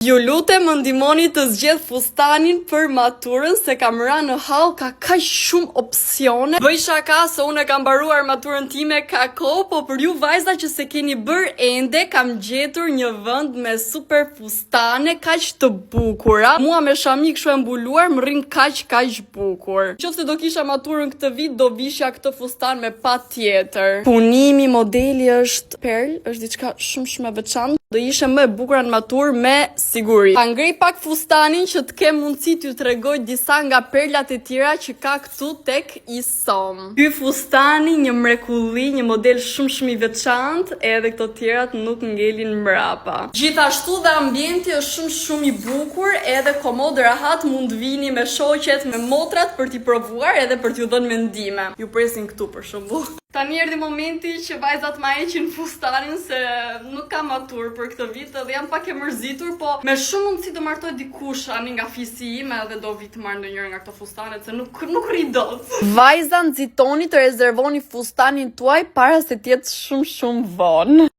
Ju lutem më ndihmoni të zgjedh fustanin për maturën se kam rënë në hall ka kaq shumë opsione. Bëj shaka se unë kam mbaruar maturën time ka kohë, po për ju vajza që se keni bër ende, kam gjetur një vend me super fustane kaq të bukura. Mua me shami kështu e mbuluar më rrin kaq bukur. Nëse do kisha maturën këtë vit, do vishja këtë fustan me patjetër. Punimi, modeli është perl, është diçka shumë e veçantë. Do ishe më e bukur në maturë me siguri. Ta ngrej pak fustanin që të kem mundësi t'ju tregoj disa nga perlat e tjera që ka këtu tek Isom. Ky fustani një mrekulli, një model shumë i veçantë, edhe këto tjerat nuk ngelin mbrapa. Gjithashtu dhe ambienti është shumë i bukur, edhe komod rahat mund vini me shoqet, me motrat për t'i provuar edhe për t'ju dhënë mendime. Ju presin këtu për shembull. Tani erdhi momenti që vajzat ma heqin fustanin se nuk kam matur për këtë vit dhe jam pak e mërzitur, po me shumë mundësi do martoj dikush ani nga fisi ime edhe do vi të marr ndonjëherë nga këto fustanet se nuk rri dot. Vajza, nxitoni të rezervoni fustanin tuaj para se të jetë shumë vonë.